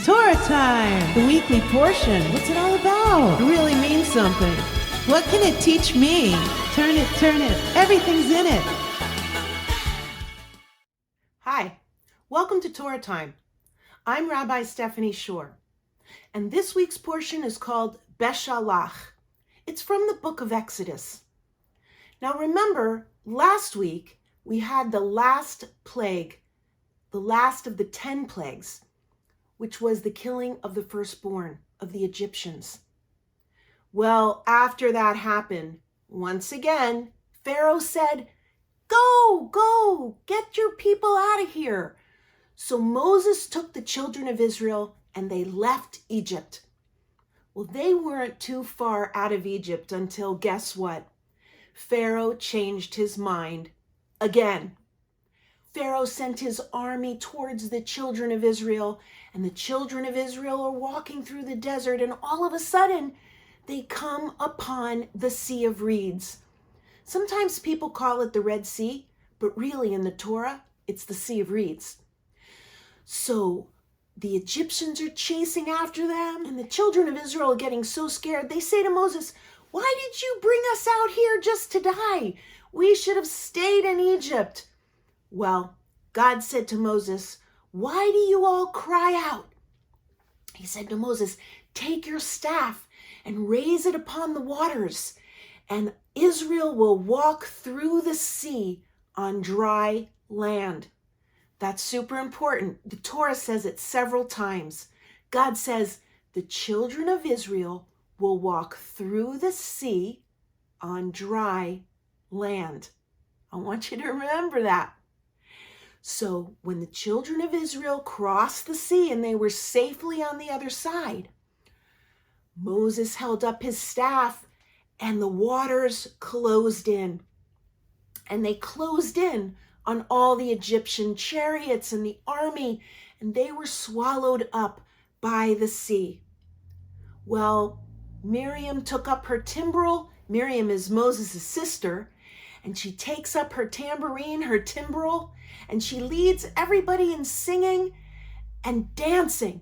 Torah time! The weekly portion. What's it all about? It really means something. What can it teach me? Turn it. Everything's in it. Hi, welcome to Torah time. I'm Rabbi Stephanie Shore, and this week's portion is called Beshalach. It's from the book of Exodus. Now remember, last week we had the last plague, the last of the 10 plagues, which was the killing of the firstborn of the Egyptians. Well, after that happened, once again, Pharaoh said, Go, get your people out of here. So Moses took the children of Israel and they left Egypt. Well, they weren't too far out of Egypt until, guess what? Pharaoh changed his mind again. Pharaoh sent his army towards the children of Israel, and the children of Israel are walking through the desert, and all of a sudden, they come upon the Sea of Reeds. Sometimes people call it the Red Sea, but really in the Torah, it's the Sea of Reeds. So the Egyptians are chasing after them, and the children of Israel are getting so scared. They say to Moses, "Why did you bring us out here just to die? We should have stayed in Egypt." Well, God said to Moses, "Why do you all cry out?" He said to Moses, "Take your staff and raise it upon the waters, and Israel will walk through the sea on dry land." That's super important. The Torah says it several times. God says the children of Israel will walk through the sea on dry land. I want you to remember that. So when the children of Israel crossed the sea and they were safely on the other side, Moses held up his staff and the waters closed in. And they closed in on all the Egyptian chariots and the army, and they were swallowed up by the sea. Well, Miriam took up her timbrel. Miriam is Moses' sister, and she takes up her tambourine, her timbrel, and she leads everybody in singing and dancing,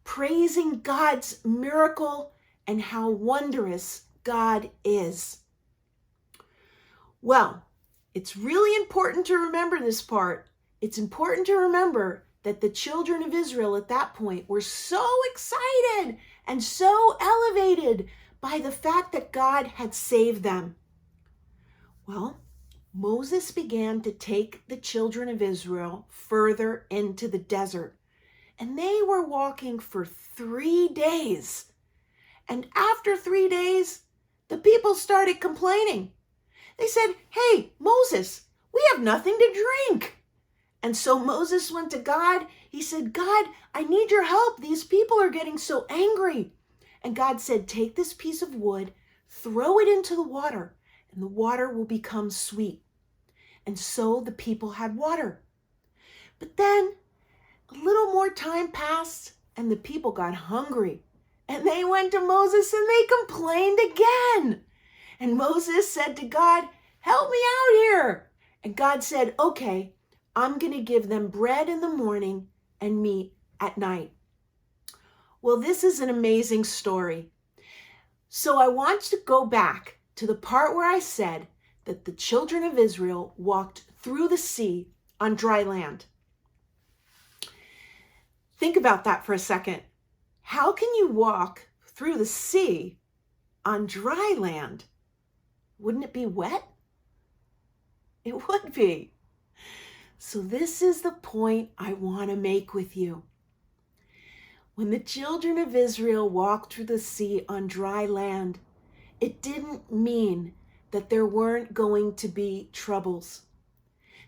praising God's miracle and how wondrous God is. Well, it's really important to remember this part. It's important to remember that the children of Israel at that point were so excited and so elevated by the fact that God had saved them. Well, Moses began to take the children of Israel further into the desert, and they were walking for 3 days. And after 3 days, the people started complaining. They said, "Hey, Moses, we have nothing to drink." And so Moses went to God. He said, "God, I need your help. These people are getting so angry." And God said, "Take this piece of wood, throw it into the water, and the water will become sweet." And so the people had water. But then a little more time passed and the people got hungry. And they went to Moses and they complained again. And Moses said to God, "Help me out here." And God said, "Okay, I'm going to give them bread in the morning and meat at night." Well, this is an amazing story. So I want to go back to the part where I said that the children of Israel walked through the sea on dry land. Think about that for a second. How can you walk through the sea on dry land? Wouldn't it be wet? It would be. So this is the point I want to make with you. When the children of Israel walked through the sea on dry land, it didn't mean that there weren't going to be troubles.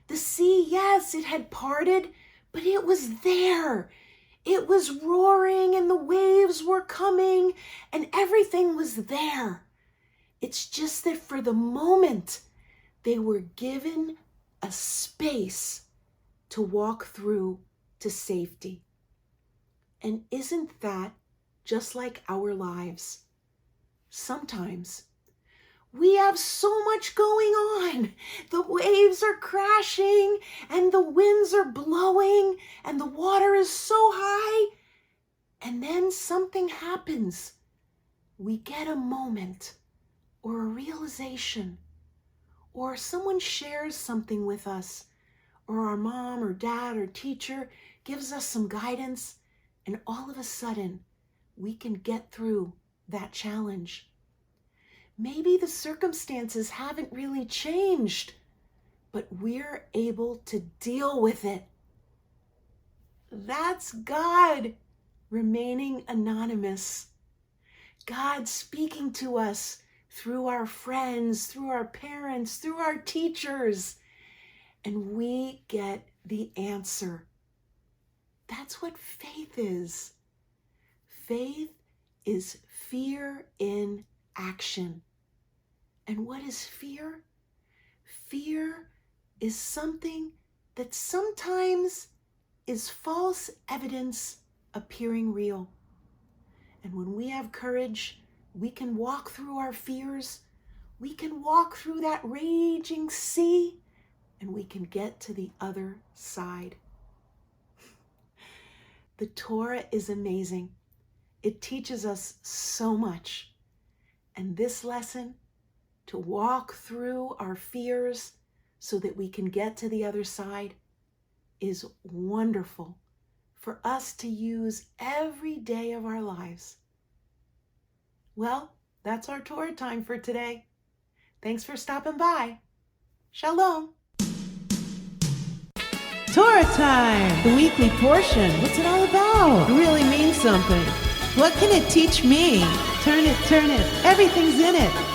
The sea, yes, it had parted, but it was there. It was roaring and the waves were coming and everything was there. It's just that for the moment, they were given a space to walk through to safety. And isn't that just like our lives? Sometimes we have so much going on. The waves are crashing and the winds are blowing and the water is so high And then something happens. We get a moment or a realization, or someone shares something with us, or our mom or dad or teacher gives us some guidance, and all of a sudden we can get through that challenge. Maybe the circumstances haven't really changed, but we're able to deal with it. That's God remaining anonymous. God speaking to us through our friends, through our parents, through our teachers, and we get the answer. That's what faith is. Faith is fear in action. And what is fear? Fear is something that sometimes is false evidence appearing real. And when we have courage, we can walk through our fears, we can walk through that raging sea, and we can get to the other side. The Torah is amazing. It teaches us so much. And this lesson, to walk through our fears so that we can get to the other side, is wonderful for us to use every day of our lives. Well, that's our Torah time for today. Thanks for stopping by. Shalom. Torah time! The weekly portion. What's it all about? It really means something. What can it teach me? Turn it. Everything's in it.